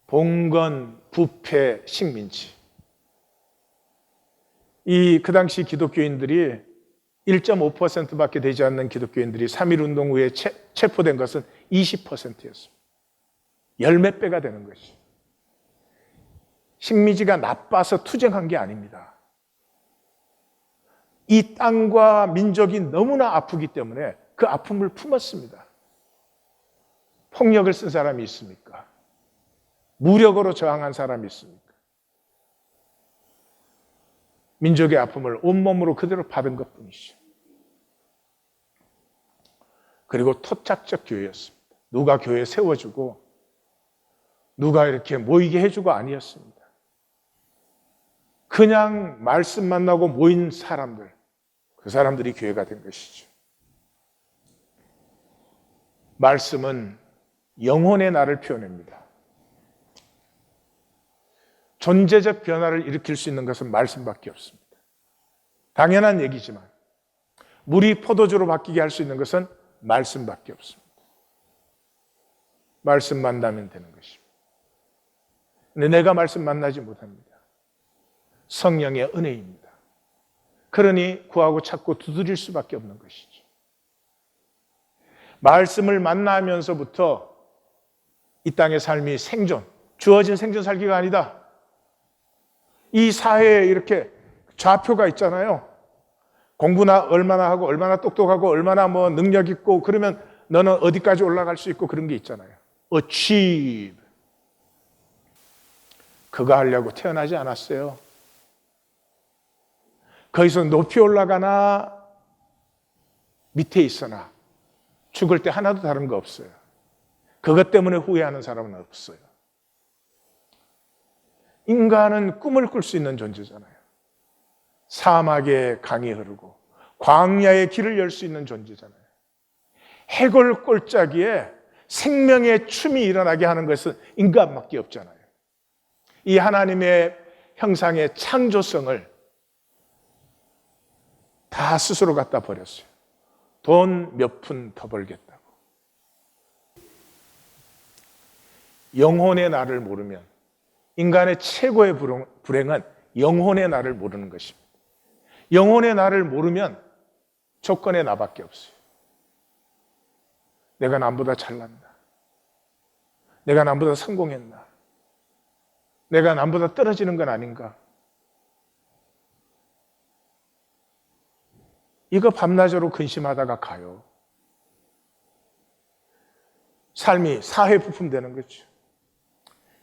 봉건, 부패, 식민지. 그 당시 기독교인들이 1.5%밖에 되지 않는 기독교인들이 3.1운동 후에 체포된 것은 20%였습니다. 열 몇 배가 되는 것이. 식민지가 나빠서 투쟁한 게 아닙니다. 이 땅과 민족이 너무나 아프기 때문에 그 아픔을 품었습니다. 폭력을 쓴 사람이 있습니까? 무력으로 저항한 사람이 있습니까? 민족의 아픔을 온몸으로 그대로 받은 것뿐이죠. 그리고 토착적 교회였습니다. 누가 교회 세워주고 누가 이렇게 모이게 해주고 아니었습니다. 그냥 말씀 만나고 모인 사람들, 그 사람들이 교회가 된 것이죠. 말씀은 영혼의 나를 표현합니다. 존재적 변화를 일으킬 수 있는 것은 말씀밖에 없습니다. 당연한 얘기지만 물이 포도주로 바뀌게 할 수 있는 것은 말씀밖에 없습니다. 말씀 만나면 되는 것입니다. 근데 내가 말씀 만나지 못합니다. 성령의 은혜입니다. 그러니 구하고 찾고 두드릴 수밖에 없는 것이죠. 말씀을 만나면서부터 이 땅의 삶이 생존, 주어진 생존 살기가 아니다. 이 사회에 이렇게 좌표가 있잖아요. 공부나 얼마나 하고 얼마나 똑똑하고 얼마나 뭐 능력 있고 그러면 너는 어디까지 올라갈 수 있고 그런 게 있잖아요. achieve. 그거 하려고 태어나지 않았어요. 거기서 높이 올라가나 밑에 있으나 죽을 때 하나도 다른 거 없어요. 그것 때문에 후회하는 사람은 없어요. 인간은 꿈을 꿀 수 있는 존재잖아요. 사막에 강이 흐르고 광야의 길을 열 수 있는 존재잖아요. 해골 골짜기에 생명의 춤이 일어나게 하는 것은 인간밖에 없잖아요. 이 하나님의 형상의 창조성을 다 스스로 갖다 버렸어요. 돈 몇 푼 더 벌겠다고. 영혼의 나를 모르면 인간의 최고의 불행은 영혼의 나를 모르는 것입니다. 영혼의 나를 모르면 조건의 나밖에 없어요. 내가 남보다 잘났나? 내가 남보다 성공했나? 내가 남보다 떨어지는 건 아닌가? 이거 밤낮으로 근심하다가 가요. 삶이 사회 부품되는 거죠.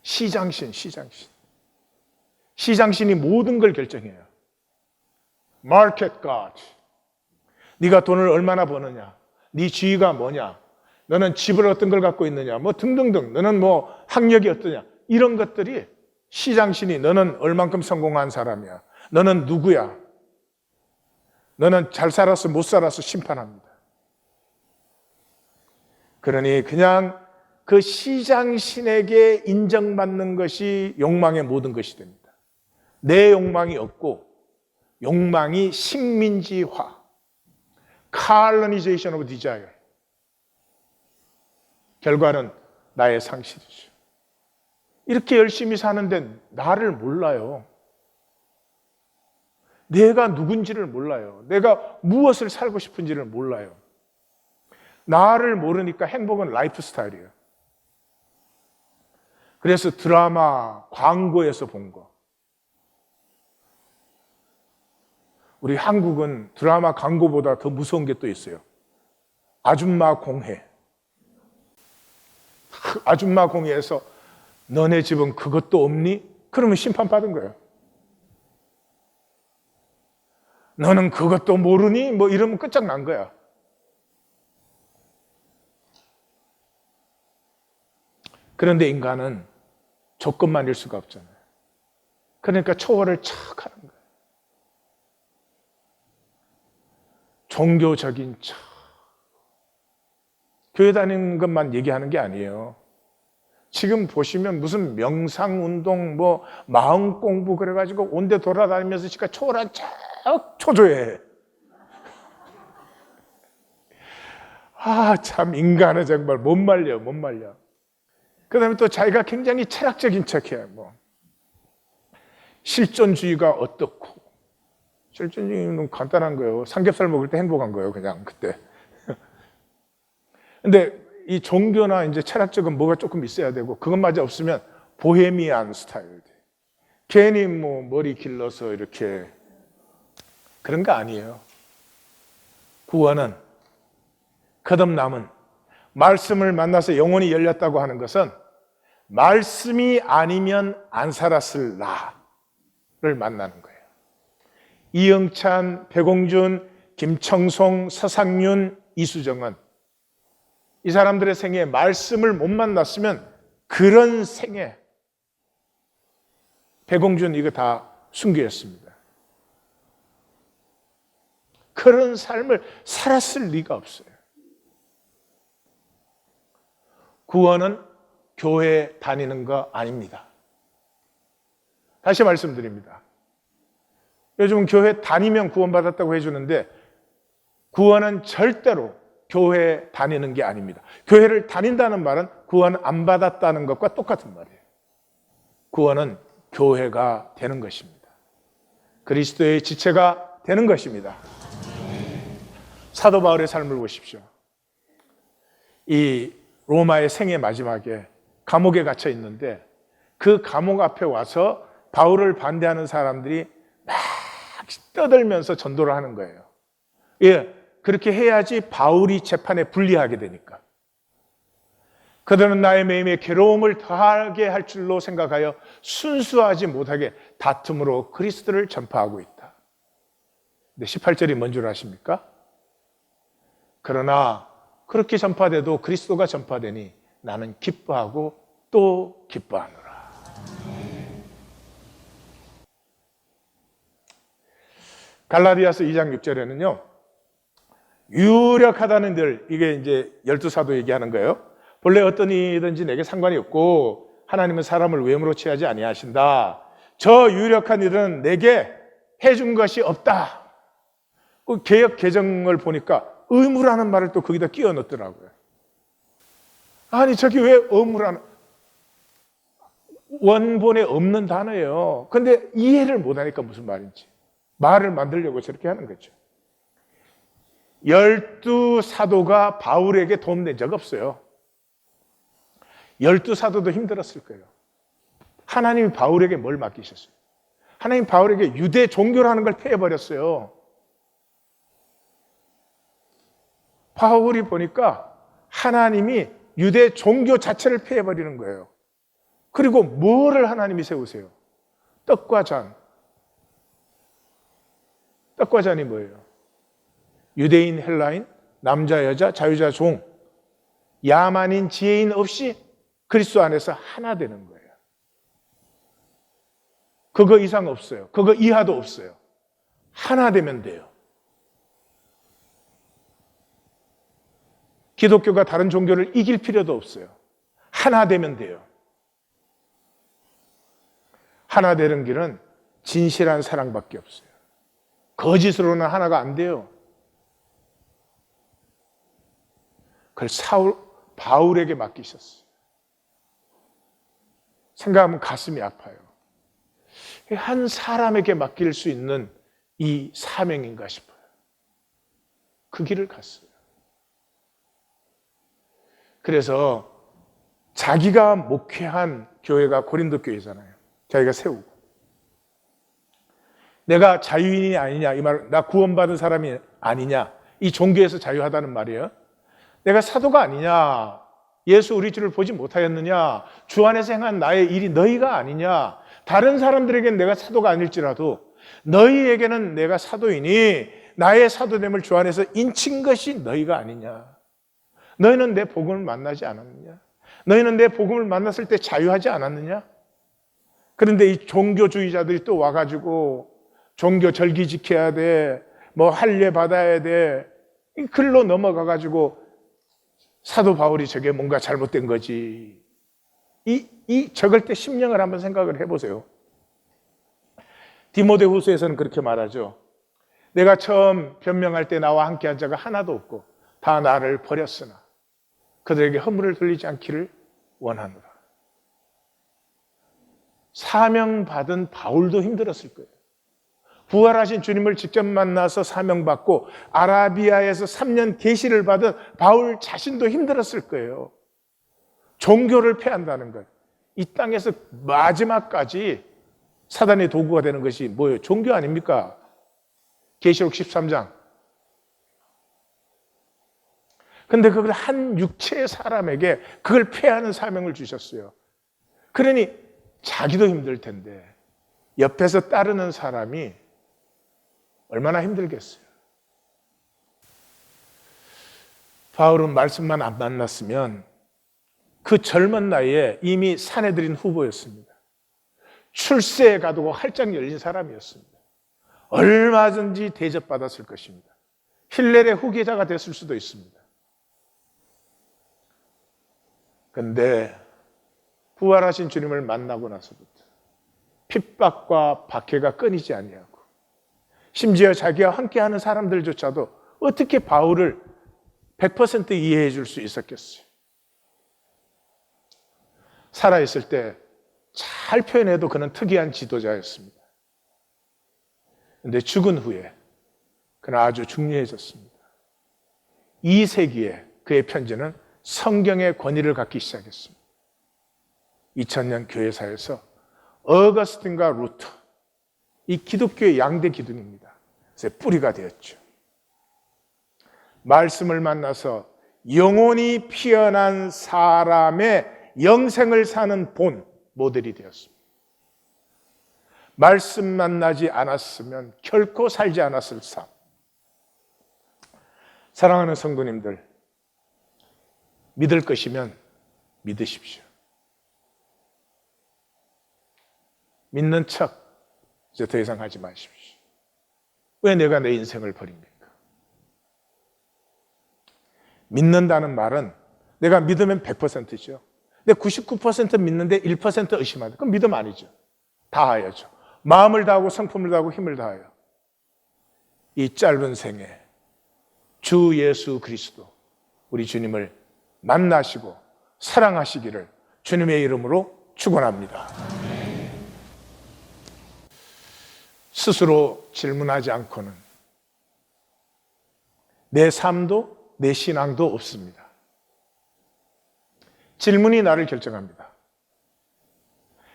시장신. 시장신이 모든 걸 결정해요. Market God. 네가 돈을 얼마나 버느냐? 네 지위가 뭐냐? 너는 집을 어떤 걸 갖고 있느냐? 뭐 등등등. 너는 뭐 학력이 어떠냐? 이런 것들이 시장신이 너는 얼만큼 성공한 사람이야. 너는 누구야? 너는 잘 살았어, 못 살았어 심판합니다. 그러니 그냥 그 시장신에게 인정받는 것이 욕망의 모든 것이 됩니다. 내 욕망이 없고 욕망이 식민지화, colonization of desire. 결과는 나의 상실이죠. 이렇게 열심히 사는데 나를 몰라요. 내가 누군지를 몰라요. 내가 무엇을 살고 싶은지를 몰라요. 나를 모르니까 행복은 라이프 스타일이에요. 그래서 드라마, 광고에서 본 거. 우리 한국은 드라마 광고보다 더 무서운 게 또 있어요. 아줌마 공회. 아줌마 공회에서 너네 집은 그것도 없니? 그러면 심판받은 거예요. 너는 그것도 모르니? 뭐 이러면 끝장난 거야. 그런데 인간은 조건만일 수가 없잖아요. 그러니까 초월을 척 하는 거예요. 종교적인 척. 교회 다니는 것만 얘기하는 게 아니에요. 지금 보시면 무슨 명상운동, 뭐 마음 공부 그래가지고 온데 돌아다니면서 지가 초란 쫙 초조해. 참 인간은 정말 못 말려. 그 다음에 또 자기가 굉장히 철학적인 척해. 뭐 실존주의가 어떻고. 실존주의는 간단한 거예요. 삼겹살 먹을 때 행복한 거예요, 그냥 그때. 근데 이 종교나 이제 철학적인 뭐가 조금 있어야 되고, 그것마저 없으면 보헤미안 스타일. 괜히 뭐 머리 길러서 이렇게 그런 거 아니에요. 구원은 거듭남은 말씀을 만나서 영혼이 열렸다고 하는 것은 말씀이 아니면 안 살았을 나를 만나는 거예요. 이영찬, 백옹준, 김청송, 서상윤, 이수정은 이 사람들의 생애에 말씀을 못 만났으면 그런 생애, 백옹준 이거 다 순교했습니다. 그런 삶을 살았을 리가 없어요. 구원은 교회 다니는 거 아닙니다. 다시 말씀드립니다. 요즘 교회 다니면 구원받았다고 해주는데 구원은 절대로 교회 다니는 게 아닙니다. 교회를 다닌다는 말은 구원 안 받았다는 것과 똑같은 말이에요. 구원은 교회가 되는 것입니다. 그리스도의 지체가 되는 것입니다. 사도 바울의 삶을 보십시오. 이 로마의 생애 마지막에 감옥에 갇혀 있는데 그 감옥 앞에 와서 바울을 반대하는 사람들이 막 떠들면서 전도를 하는 거예요. 예, 그렇게 해야지 바울이 재판에 불리하게 되니까. 그들은 나의 매임에 괴로움을 더하게 할 줄로 생각하여 순수하지 못하게 다툼으로 그리스도를 전파하고 있다. 근데 18절이 뭔 줄 아십니까? 그러나 그렇게 전파돼도 그리스도가 전파되니 나는 기뻐하고 또 기뻐하노라. 갈라디아서 2장 6절에는요. 유력하다는 들, 이게 이제 12사도 얘기하는 거예요. 본래 어떤 이든지 내게 상관이 없고 하나님은 사람을 외모로 취하지 아니하신다. 저 유력한 일은 내게 해준 것이 없다. 그 개역 개정을 보니까 의무라는 말을 또 거기다 끼워 넣더라고요. 아니 저기 왜 의무라는, 원본에 없는 단어예요. 근데 이해를 못하니까 무슨 말인지 말을 만들려고 저렇게 하는 거죠. 12사도가 바울에게 도움된 적 없어요. 12사도도 힘들었을 거예요. 하나님이 바울에게 뭘 맡기셨어요? 하나님 바울에게 유대 종교라는 걸 폐해버렸어요. 바울이 보니까 하나님이 유대 종교 자체를 폐해버리는 거예요. 그리고 뭐를 하나님이 세우세요? 떡과 잔. 떡과 잔이 뭐예요? 유대인, 헬라인, 남자, 여자, 자유자, 종, 야만인, 지혜인 없이 그리스도 안에서 하나 되는 거예요. 그거 이상 없어요. 그거 이하도 없어요. 하나 되면 돼요. 기독교가 다른 종교를 이길 필요도 없어요. 하나 되면 돼요. 하나 되는 길은 진실한 사랑밖에 없어요. 거짓으로는 하나가 안 돼요. 그걸 바울에게 맡기셨어요. 생각하면 가슴이 아파요. 한 사람에게 맡길 수 있는 이 사명인가 싶어요. 그 길을 갔어요. 그래서 자기가 목회한 교회가 고린도 교회잖아요. 자기가 세우고. 내가 자유인이 아니냐, 이 말, 나 구원받은 사람이 아니냐, 이 종교에서 자유하다는 말이에요. 내가 사도가 아니냐, 예수 우리 주를 보지 못하였느냐, 주 안에서 행한 나의 일이 너희가 아니냐, 다른 사람들에게는 내가 사도가 아닐지라도 너희에게는 내가 사도이니 나의 사도됨을 주 안에서 인친 것이 너희가 아니냐. 너희는 내 복음을 만나지 않았느냐? 너희는 내 복음을 만났을 때 자유하지 않았느냐? 그런데 이 종교주의자들이 또 와가지고 종교 절기 지켜야 돼, 뭐 할례 받아야 돼, 이 글로 넘어가가지고 사도 바울이 저게 뭔가 잘못된 거지. 적을 때 심령을 한번 생각을 해보세요. 디모데후서에서는 그렇게 말하죠. 내가 처음 변명할 때 나와 함께한 자가 하나도 없고 다 나를 버렸으나 그들에게 허물을 돌리지 않기를 원하노라. 사명받은 바울도 힘들었을 거예요. 부활하신 주님을 직접 만나서 사명받고 아라비아에서 3년 계시를 받은 바울 자신도 힘들었을 거예요. 종교를 폐한다는 것. 이 땅에서 마지막까지 사단의 도구가 되는 것이 뭐예요? 종교 아닙니까? 계시록 13장. 근데 그걸 한 육체의 사람에게 그걸 폐하는 사명을 주셨어요. 그러니 자기도 힘들 텐데 옆에서 따르는 사람이 얼마나 힘들겠어요. 바울은 말씀만 안 만났으면 그 젊은 나이에 이미 산에 들인 후보였습니다. 출세에 가두고 활짝 열린 사람이었습니다. 얼마든지 대접받았을 것입니다. 힐렐의 후계자가 됐을 수도 있습니다. 그런데 부활하신 주님을 만나고 나서부터 핍박과 박해가 끊이지 아니하고 심지어 자기와 함께하는 사람들조차도 어떻게 바울을 100% 이해해 줄 수 있었겠어요? 살아있을 때 잘 표현해도 그는 특이한 지도자였습니다. 그런데 죽은 후에 그는 아주 중요해졌습니다. 2세기에 그의 편지는 성경의 권위를 갖기 시작했습니다. 2000년 교회사에서 어거스틴과 루터, 이 기독교의 양대 기둥입니다. 그래서 뿌리가 되었죠. 말씀을 만나서 영혼이 피어난 사람의 영생을 사는 본 모델이 되었습니다. 말씀 만나지 않았으면 결코 살지 않았을 삶. 사랑하는 성도님들, 믿을 것이면 믿으십시오. 믿는 척 이제 더 이상 하지 마십시오. 왜 내가 내 인생을 버립니까? 믿는다는 말은 내가 믿으면 100%죠. 근데 99% 믿는데 1% 의심하다. 그럼 믿음 아니죠. 다하여죠. 마음을 다하고 성품을 다하고 힘을 다하여 이 짧은 생에 주 예수 그리스도 우리 주님을 만나시고 사랑하시기를 주님의 이름으로 축원합니다. 스스로 질문하지 않고는 내 삶도 내 신앙도 없습니다. 질문이 나를 결정합니다.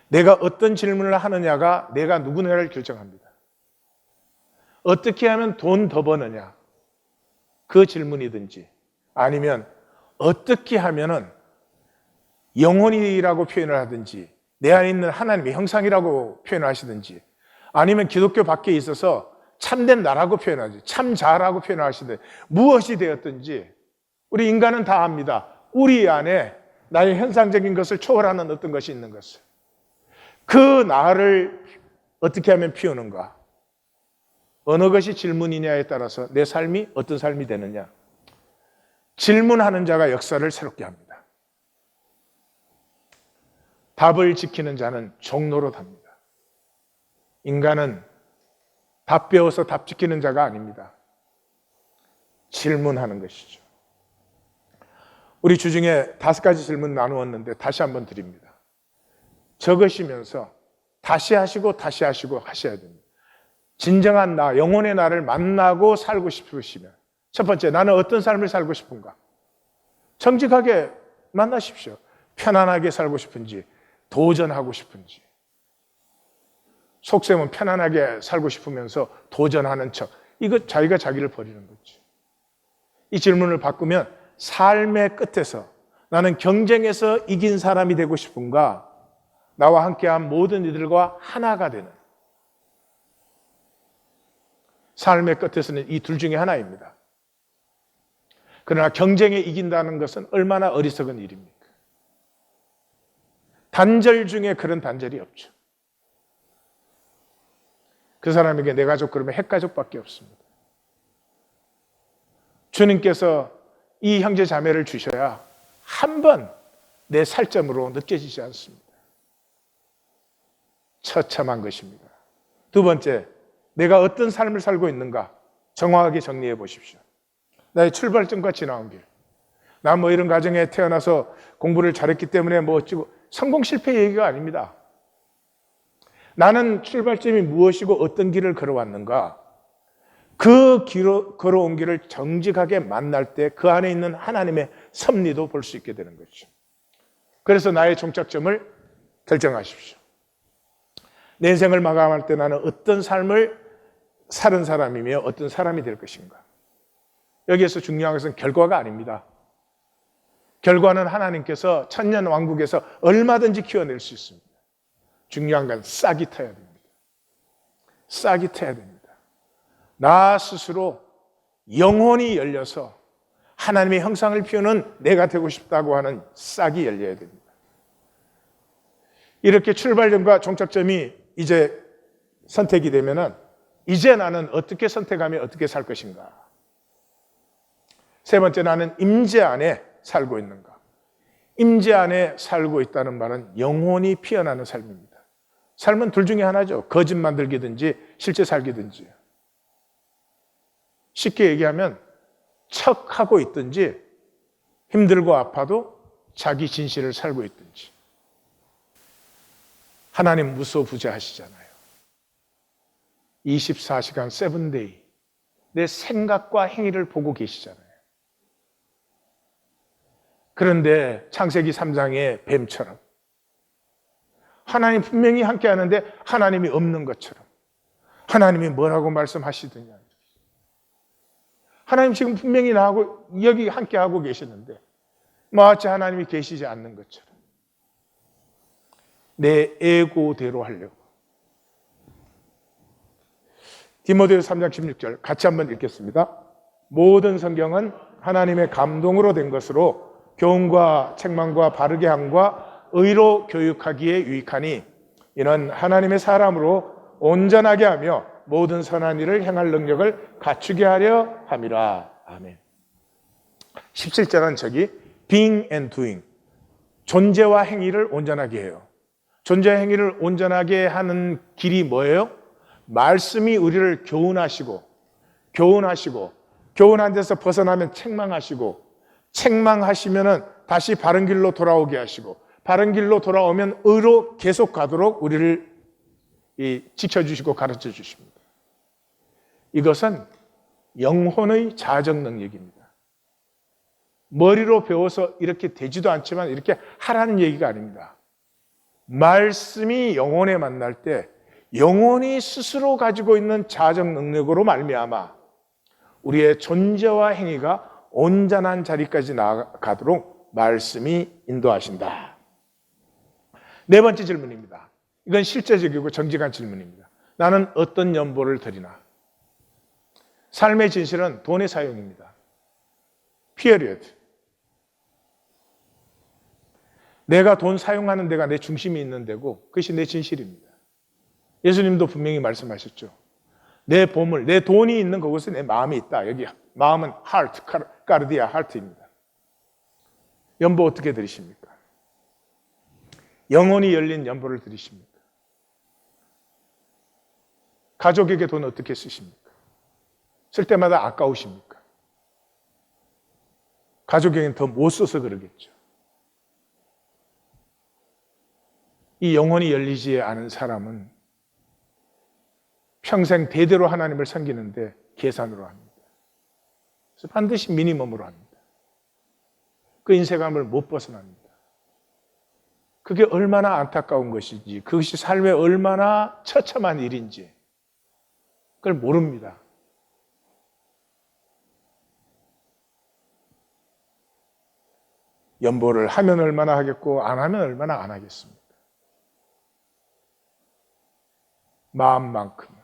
내가 어떤 질문을 하느냐가 내가 누구냐를 결정합니다. 어떻게 하면 돈 더 버느냐, 그 질문이든지 아니면 어떻게 하면은 영혼이라고 표현을 하든지 내 안에 있는 하나님의 형상이라고 표현을 하시든지 아니면 기독교 밖에 있어서 참된 나라고 표현하지 참자라고 표현하시든지 무엇이 되었든지 우리 인간은 다 압니다. 우리 안에 나의 현상적인 것을 초월하는 어떤 것이 있는 것을. 그 나를 어떻게 하면 피우는가? 어느 것이 질문이냐에 따라서 내 삶이 어떤 삶이 되느냐? 질문하는 자가 역사를 새롭게 합니다. 답을 지키는 자는 종로로 답니다. 인간은 답 배워서 답 지키는 자가 아닙니다. 질문하는 것이죠. 우리 주중에 5가지 질문 나누었는데 다시 한번 드립니다. 적으시면서 다시 하시고 하셔야 됩니다. 진정한 나, 영혼의 나를 만나고 살고 싶으시면 첫 번째, 나는 어떤 삶을 살고 싶은가? 정직하게 만나십시오. 편안하게 살고 싶은지 도전하고 싶은지. 속셈은 편안하게 살고 싶으면서 도전하는 척. 이거 자기가 자기를 버리는 거지. 이 질문을 바꾸면 삶의 끝에서 나는 경쟁에서 이긴 사람이 되고 싶은가? 나와 함께한 모든 이들과 하나가 되는. 삶의 끝에서는 이 둘 중에 하나입니다. 그러나 경쟁에 이긴다는 것은 얼마나 어리석은 일입니까? 단절 중에 그런 단절이 없죠. 그 사람에게 내 가족 그러면 핵가족밖에 없습니다. 주님께서 이 형제 자매를 주셔야 한 번 내 살점으로 느껴지지 않습니다. 처참한 것입니다. 두 번째, 내가 어떤 삶을 살고 있는가 정확하게 정리해 보십시오. 나의 출발점과 지나온 길. 난 뭐 이런 가정에 태어나서 공부를 잘했기 때문에 뭐 어찌고, 성공 실패 얘기가 아닙니다. 나는 출발점이 무엇이고 어떤 길을 걸어왔는가, 그 걸어온 길을 정직하게 만날 때 그 안에 있는 하나님의 섭리도 볼 수 있게 되는 거죠. 그래서 나의 종착점을 결정하십시오. 내 인생을 마감할 때 나는 어떤 삶을 사는 사람이며 어떤 사람이 될 것인가. 여기에서 중요한 것은 결과가 아닙니다. 결과는 하나님께서 천년 왕국에서 얼마든지 키워낼 수 있습니다. 중요한 건 싹이 트여야 됩니다. 싹이 트여야 됩니다. 나 스스로 영혼이 열려서 하나님의 형상을 피우는 내가 되고 싶다고 하는 싹이 열려야 됩니다. 이렇게 출발점과 종착점이 이제 선택이 되면은 이제 나는 어떻게 선택하며 어떻게 살 것인가. 세 번째, 나는 임재 안에 살고 있는가. 임재 안에 살고 있다는 말은 영혼이 피어나는 삶입니다. 삶은 둘 중에 하나죠. 거짓 만들기든지 실제 살기든지. 쉽게 얘기하면 척하고 있든지 힘들고 아파도 자기 진실을 살고 있든지. 하나님 무소부재하시잖아요. 24시간 7데이 내 생각과 행위를 보고 계시잖아요. 그런데 창세기 3장의 뱀처럼 하나님 분명히 함께 하는데 하나님이 없는 것처럼, 하나님이 뭐라고 말씀하시더냐, 하나님 지금 분명히 나하고 여기 함께 하고 계시는데 마치 하나님이 계시지 않는 것처럼 내 에고대로 하려고. 디모데후서 3장 16절 같이 한번 읽겠습니다. 모든 성경은 하나님의 감동으로 된 것으로 교훈과 책망과 바르게 함과 의로 교육하기에 유익하니 이는 하나님의 사람으로 온전하게 하며 모든 선한 일을 행할 능력을 갖추게 하려 함이라. 아멘. 17절은 저기 being and doing, 존재와 행위를 온전하게 해요. 존재와 행위를 온전하게 하는 길이 뭐예요? 말씀이 우리를 교훈하시고 교훈한 데서 벗어나면 책망하시고, 책망하시면은 다시 바른 길로 돌아오게 하시고, 바른 길로 돌아오면 의로 계속 가도록 우리를 지켜주시고 가르쳐 주십니다. 이것은 영혼의 자아적 능력입니다. 머리로 배워서 이렇게 되지도 않지만 이렇게 하라는 얘기가 아닙니다. 말씀이 영혼에 만날 때 영혼이 스스로 가지고 있는 자아적 능력으로 말미암아 우리의 존재와 행위가 온전한 자리까지 나아가도록 말씀이 인도하신다. 네 번째 질문입니다. 이건 실제적이고 정직한 질문입니다. 나는 어떤 연보를 드리나? 삶의 진실은 돈의 사용입니다. period. 내가 돈 사용하는 데가 내 중심이 있는 데고 그것이 내 진실입니다. 예수님도 분명히 말씀하셨죠. 내 보물, 내 돈이 있는 그곳에 내 마음이 있다. 여기 마음은 heart, 카르디아, heart입니다. 연보 어떻게 드리십니까? 영혼이 열린 연보를 드리십니까? 가족에게 돈 어떻게 쓰십니까? 쓸 때마다 아까우십니까? 가족에게는 더 못 써서 그러겠죠. 이 영혼이 열리지 않은 사람은 평생 대대로 하나님을 섬기는데 계산으로 합니다. 그래서 반드시 미니멈으로 합니다. 그 인생감을 못 벗어납니다. 그게 얼마나 안타까운 것인지, 그것이 삶에 얼마나 처참한 일인지 그걸 모릅니다. 연보를 하면 얼마나 하겠고 안 하면 얼마나 안 하겠습니까? 마음만큼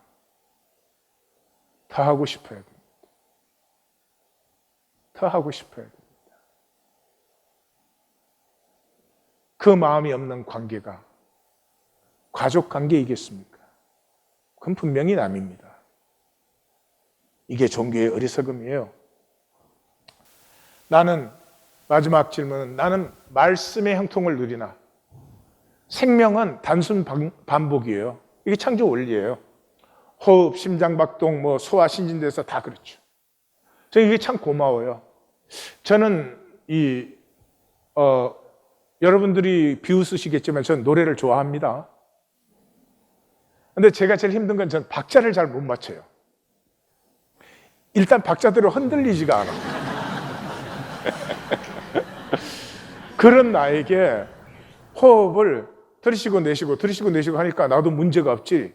더 하고 싶어야 됩니다. 더 하고 싶어야 됩니다. 그 마음이 없는 관계가 가족 관계이겠습니까? 그건 분명히 남입니다. 이게 종교의 어리석음이에요. 나는 마지막 질문은 나는 말씀의 형통을 누리나? 생명은 단순 반복이에요. 이게 창조 원리예요. 호흡, 심장박동, 소화, 신진대사 다 그렇죠. 저 이게 참 고마워요. 저는 여러분들이 비웃으시겠지만 저는 노래를 좋아합니다. 근데 제가 제일 힘든 건 전 박자를 잘 못 맞춰요. 일단 박자대로 흔들리지가 않아. 그런 나에게 호흡을 들이쉬고 내쉬고 들이쉬고 내쉬고 하니까 나도 문제가 없지.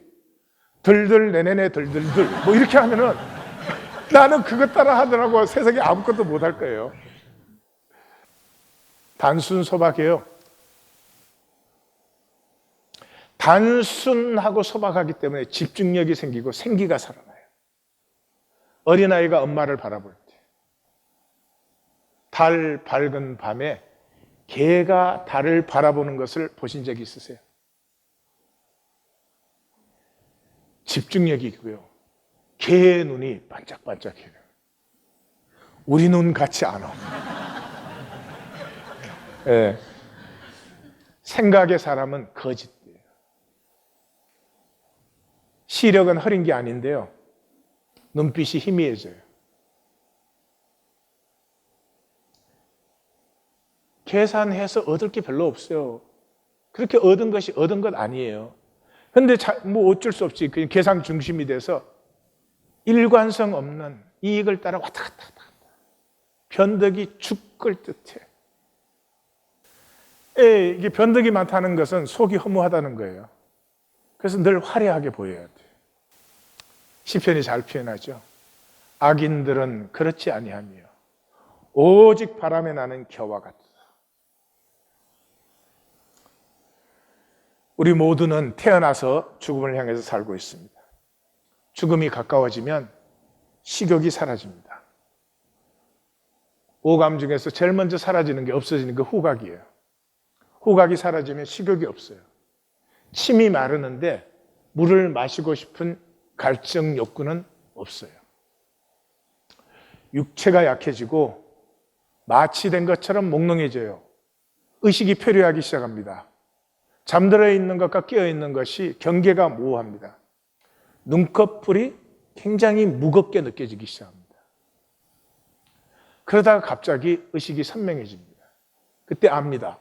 들들 내내내 들들들 이렇게 하면은 나는 그것 따라 하더라고. 세상에 아무것도 못 할 거예요. 단순 소박해요. 단순하고 소박하기 때문에 집중력이 생기고 생기가 살아나요. 어린아이가 엄마를 바라볼 때, 달 밝은 밤에 개가 달을 바라보는 것을 보신 적이 있으세요? 집중력이 있고요. 개의 눈이 반짝반짝해요. 우리 눈 같지 않아. 네. 생각의 사람은 거짓돼요. 시력은 흐린 게 아닌데요. 눈빛이 희미해져요. 계산해서 얻을 게 별로 없어요. 그렇게 얻은 것이 얻은 것 아니에요. 근데 어쩔 수 없지. 그냥 계산 중심이 돼서 일관성 없는 이익을 따라 왔다 갔다 하다. 변덕이 죽을 듯해. 이게 변덕이 많다는 것은 속이 허무하다는 거예요. 그래서 늘 화려하게 보여야 돼. 시편이 잘 표현하죠. 악인들은 그렇지 아니하며 오직 바람에 나는 겨와 같다. 우리 모두는 태어나서 죽음을 향해서 살고 있습니다. 죽음이 가까워지면 식욕이 사라집니다. 오감 중에서 제일 먼저 사라지는 게 없어지는 게 후각이에요. 후각이 사라지면 식욕이 없어요. 침이 마르는데 물을 마시고 싶은 갈증 욕구는 없어요. 육체가 약해지고 마취된 것처럼 몽롱해져요. 의식이 표류하기 시작합니다. 잠들어 있는 것과 깨어 있는 것이 경계가 모호합니다. 눈꺼풀이 굉장히 무겁게 느껴지기 시작합니다. 그러다가 갑자기 의식이 선명해집니다. 그때 압니다.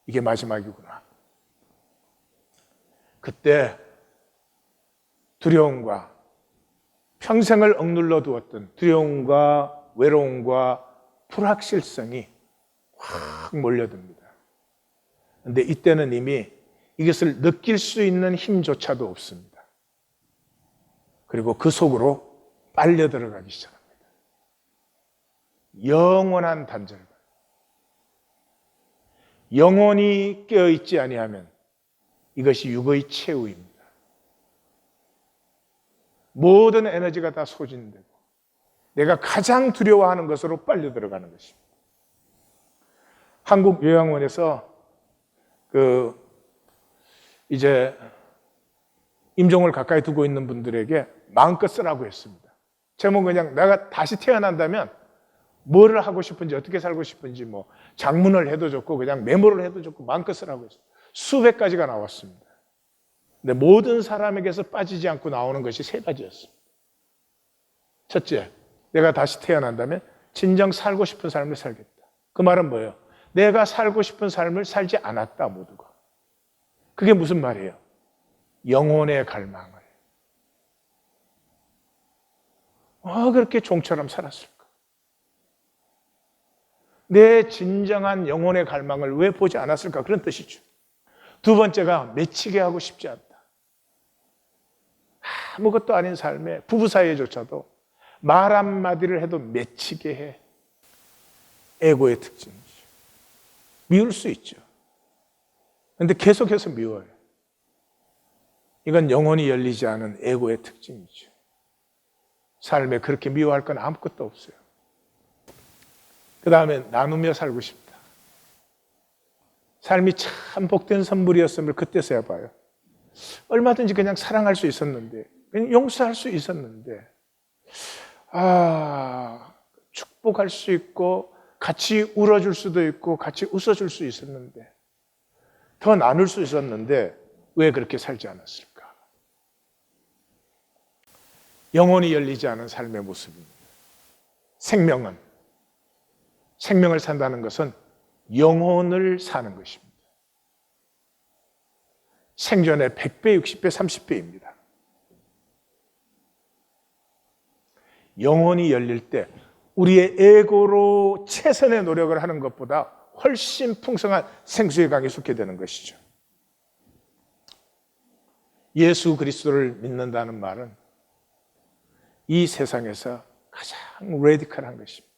이게 마지막이구나. 그때 두려움과 평생을 억눌러 두었던 두려움과 외로움과 불확실성이 확 몰려듭니다. 그런데 이때는 이미 이것을 느낄 수 있는 힘조차도 없습니다. 그리고 그 속으로 빨려 들어가기 시작합니다. 영원한 단절감. 영원히 깨어있지 아니하면 이것이 육의 최후입니다. 모든 에너지가 다 소진되고 내가 가장 두려워하는 것으로 빨려 들어가는 것입니다. 한국요양원에서 이제 임종을 가까이 두고 있는 분들에게 마음껏 쓰라고 했습니다. 제목은 그냥 내가 다시 태어난다면 뭐를 하고 싶은지, 어떻게 살고 싶은지, 장문을 해도 좋고 그냥 메모를 해도 좋고 마음껏 쓰라고 했어요. 수백 가지가 나왔습니다. 근데 모든 사람에게서 빠지지 않고 나오는 것이 세 가지였습니다. 첫째, 내가 다시 태어난다면 진정 살고 싶은 삶을 살겠다. 그 말은 뭐예요? 내가 살고 싶은 삶을 살지 않았다, 모두가. 그게 무슨 말이에요? 영혼의 갈망을. 그렇게 종처럼 살았을까? 내 진정한 영혼의 갈망을 왜 보지 않았을까? 그런 뜻이죠. 두 번째가 맺히게 하고 싶지 않다. 아무것도 아닌 삶에 부부 사이에조차도 말 한마디를 해도 맺히게 해. 에고의 특징이죠. 미울 수 있죠. 그런데 계속해서 미워요. 이건 영혼이 열리지 않은 에고의 특징이죠. 삶에 그렇게 미워할 건 아무것도 없어요. 그 다음에 나누며 살고 싶다. 삶이 참 복된 선물이었음을 그때서야 봐요. 얼마든지 그냥 사랑할 수 있었는데, 그냥 용서할 수 있었는데, 축복할 수 있고 같이 울어줄 수도 있고 같이 웃어줄 수 있었는데, 더 나눌 수 있었는데 왜 그렇게 살지 않았을까? 영혼이 열리지 않은 삶의 모습입니다. 생명을 산다는 것은 영혼을 사는 것입니다. 생전에 100배, 60배, 30배입니다. 영혼이 열릴 때 우리의 에고로 최선의 노력을 하는 것보다 훨씬 풍성한 생수의 강이 솟게 되는 것이죠. 예수 그리스도를 믿는다는 말은 이 세상에서 가장 레디컬한 것입니다.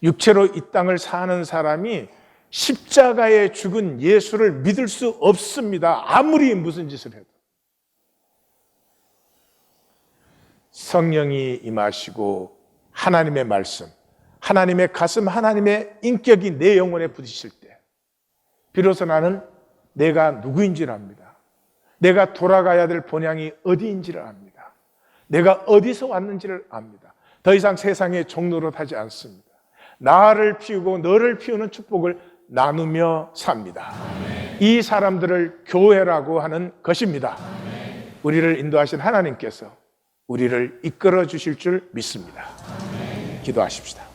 육체로 이 땅을 사는 사람이 십자가에 죽은 예수를 믿을 수 없습니다. 아무리 무슨 짓을 해도. 성령이 임하시고 하나님의 말씀, 하나님의 가슴, 하나님의 인격이 내 영혼에 부딪힐 때 비로소 나는 내가 누구인지를 압니다. 내가 돌아가야 될 본향이 어디인지를 압니다. 내가 어디서 왔는지를 압니다. 더 이상 세상의 종노릇 하지 않습니다. 나를 피우고 너를 피우는 축복을 나누며 삽니다. 아멘. 이 사람들을 교회라고 하는 것입니다. 아멘. 우리를 인도하신 하나님께서 우리를 이끌어 주실 줄 믿습니다. 아멘. 기도하십시다.